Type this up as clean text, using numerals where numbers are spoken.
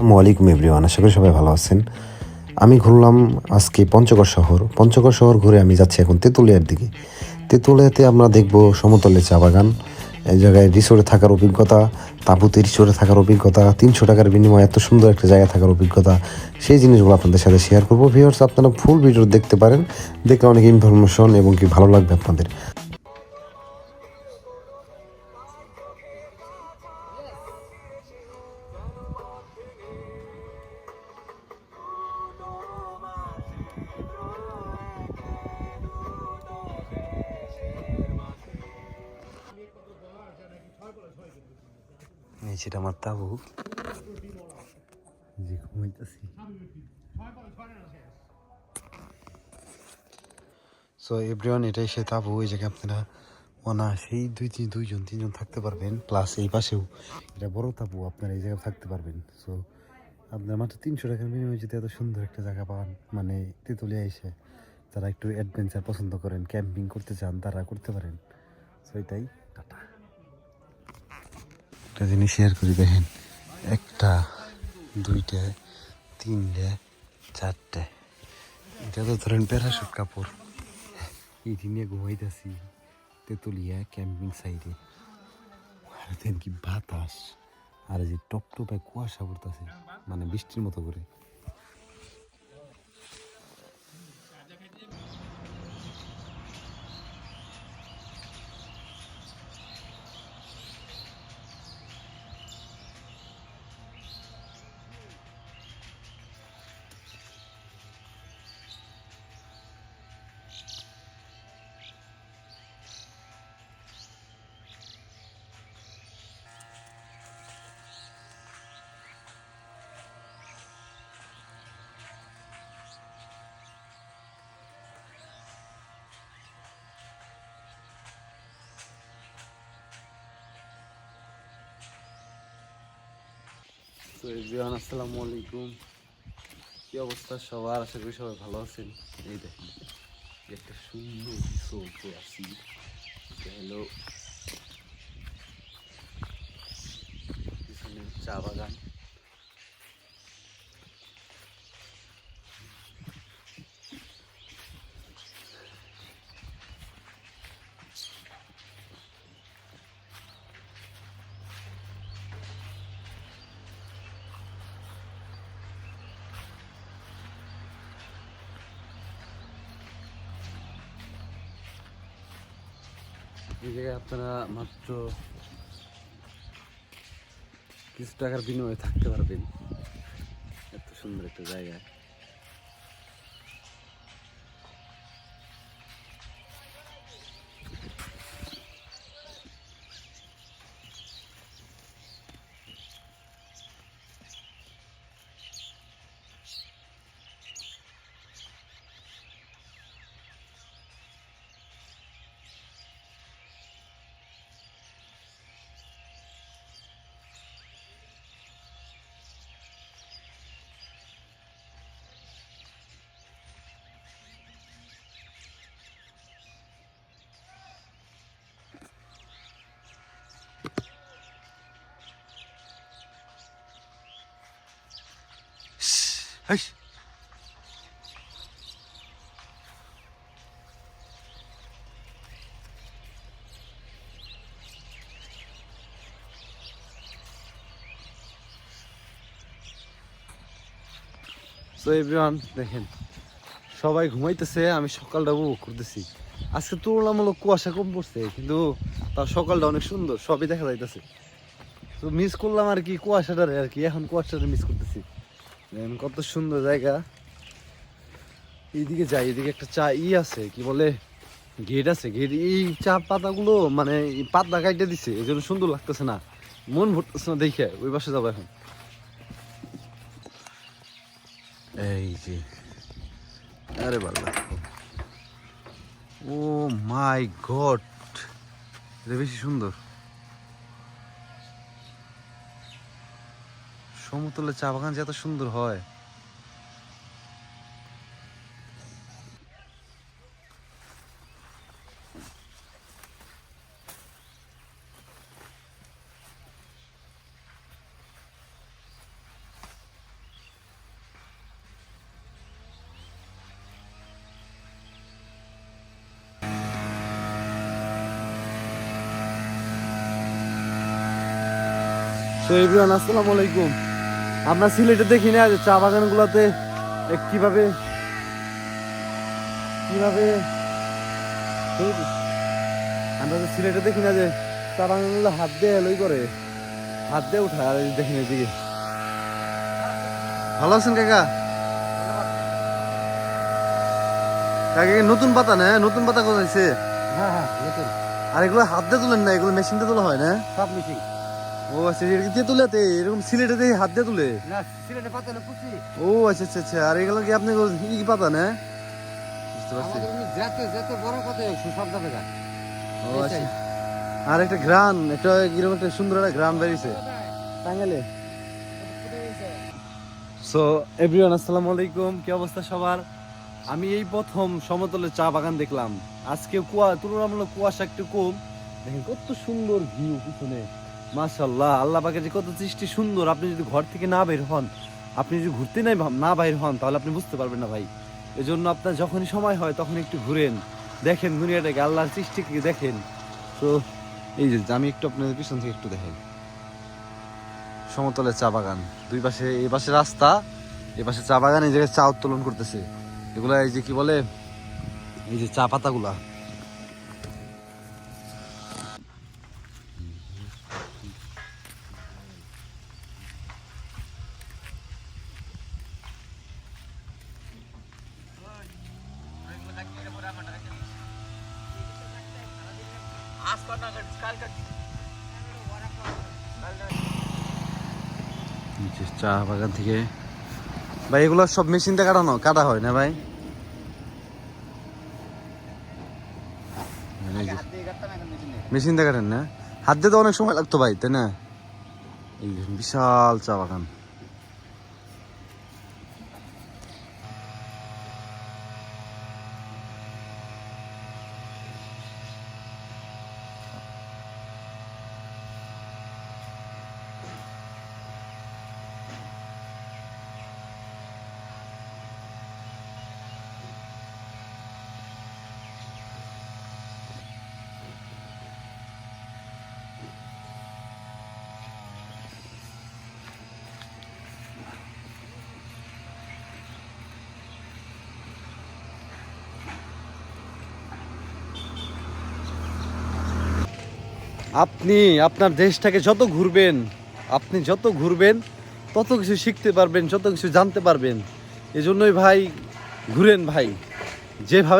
আসসালামু আলাইকুম এভরিওয়ান, আশা করি সবাই ভালো আছেন। আমি ঘুরলাম আজকে পঞ্চগড় শহর ঘুরে আমি যাচ্ছি এখন তেঁতুলিয়ার দিকে। তেঁতুলিয়াতে আমরা দেখব সমতলে চা বাগান, এই জায়গায় রিসোর্টে থাকার অভিজ্ঞতা, তাঁবুতে রিসোর্টে থাকার অভিজ্ঞতা, 300 টাকার বিনিময়ে এত সুন্দর একটা জায়গায় থাকার অভিজ্ঞতা, সেই জিনিসগুলো আপনাদের সাথে শেয়ার করবো। ভিউয়ার্স, আপনারা ফুল ভিডিও দেখতে পারেন, দেখলে অনেক ইনফরমেশন এবং কি ভালো লাগবে আপনাদের। এই সেটা আমার তাঁবু, যে ঘুমাইতেছি। সো এভরিওয়ান, এটাই সে তাঁবু। এই জায়গায় আপনারা অনায়াসেই দুইজন তিনজন থাকতে পারবেন। প্লাস এই পাশেও এটা বড় তাঁবু, আপনারা এই জায়গায় থাকতে পারবেন। সো আপনার মাত্র 300 টাকার বিনিময়ে যদি এত সুন্দর একটা জায়গা পান, মানে তেঁতুলিয়া এসে যারা একটু অ্যাডভেঞ্চার পছন্দ করেন, ক্যাম্পিং করতে চান, তারা করতে পারেন। সো এটাই টাটা। একটা জিনিস শেয়ার করি, দেখেন, একটা, দুইটা, তিনটে, চারটে, এটা তো ধরেন প্যারাশুট কাপড়। এটি নিয়ে ঘুমাইতেছি তেঁতুলিয়া ক্যাম্পিং সাইডে। আর দেন কি বাতাস, আর এই যে টপ টপে কুয়াশা পড়তেছে, মানে বৃষ্টির মতো করে। তো এভরিওয়ান, আসসালামু আলাইকুম। কি অবস্থা সবার? আশা করি সবাই ভালো আছেন। এই দেখেন, একটা সুন্দর রিসোর্ট আছি, হলো পিছনে চা বাগান। এই জায়গায় আপনারা মাত্র কিছু টাকার বিনিময়ে থাকতে পারবেন, এত সুন্দর একটা জায়গায়। হাইস, সো এভরিওয়ান দেখেন, সবাই ঘুমাইতেছে, আমি সকালটা উপভোগ করতেছি। আজকে তুলনামূলক কুয়াশা কম পড়ছে, কিন্তু তার সকালটা অনেক সুন্দর, সবই দেখা যাইতেছে। তো মিস করলাম আর কি কুয়াশাটারে, আর কি এখন কুয়াশাটা মিস করতেছি। দেখেন কত সুন্দর জায়গা। এইদিকে যাই, এদিকে একটা চা আছে, কি বলে, গেট আছে। গেট, এই চা পাতাগুলো মানে পাতা কাইটে দিছে, এই জন্য সুন্দর লাগতেছে না, মন ভরতেছে না দেখে। ওই পাশে যাবো এখন। এই যে, আরে বাবা, ও মাই গড, এটা বেশি সুন্দর। সমতলে চা বাগান যে এত সুন্দর হয়। তো এভরিওয়ান আসসালামু আলাইকুম। আমরা সিলেটে দেখি না যে চা বাগানগুলোতে কিভাবে কিভাবে আমরা তো সিলেটে দেখি না যে চা বাগানগুলো হাত দিয়ে এলোই করে, হাত দিয়ে উঠায়। আর দেখি না এদিকে। ভালো আছেন কাকা? কাকা নতুন পাতা না? নতুন পাতা কোথাইছে? হ্যাঁ হ্যাঁ নতুন। আর এগুলো হাত দিয়ে তুলেন না, এগুলো মেশিন দিয়ে তোলা হয় না? সব মিশিং। ও আচ্ছা, এটা দিয়ে তুলে এরকম সিলেটে দিয়ে হাত দিয়ে তুলে? না সিলেটে পাতা না কুচি। ও আচ্ছা আচ্ছা আচ্ছা। আর এগুলো কি আপনি কি পাতা না? বুঝতে পারছি। আমাদের যত যত বড় পাতা সব যাবে গা। ও আচ্ছা। আর একটা গ্রান, একটা কিরকম একটা সুন্দর একটা গ্রান বেরিয়েছে টাঙ্গাইলে। সো এভরিওয়ান আসসালামু আলাইকুম। কি অবস্থা সবার? আমি এই প্রথম সমতলে চা বাগান দেখলাম। আজকে তুলনামূলক কুয়াশা একটু কম। দেখেন কত সুন্দর ভিউ পিছনে, মাশাআল্লাহ। আল্লাহ পাকের যে কত সৃষ্টি সুন্দর। আপনি যদি ঘর থেকে না বের হন, আপনি যদি ঘুরতে না বাইর হন, তাহলে আপনি বুঝতে পারবেন না ভাই। এজন্য আপনার যখনই সময় হয় তখন একটু ঘুরেন, দেখেন দুনিয়াটাকে, আল্লাহর সৃষ্টিকে দেখেন। তো এই যে আমি একটু আপনাদের পিছন থেকে একটু দেখেন সমতলের চা বাগান। দুই পাশে, এই পাশে রাস্তা, এই পাশে চা বাগান। এই জায়গায় চা উত্তোলন করতেছে এগুলা, এই যে কি বলে, এই যে চা পাতাগুলা। চা বাগান থেকে ভাই এগুলো সব মেশিন দিয়ে কাটা হয় না ভাই? মেশিন দিয়ে কাটেন না? হাত দিয়ে তো অনেক সময় লাগতো ভাই, তাই না? এই বিশাল চা বাগান। আপনি আপনার দেশটাকে যত ঘুরবেন, আপনি যত ঘুরবেন তত কিছু শিখতে পারবেন, যত কিছু জানতে পারবেন। এজন্যই ভাই ঘুরেন ভাই, যেভাবে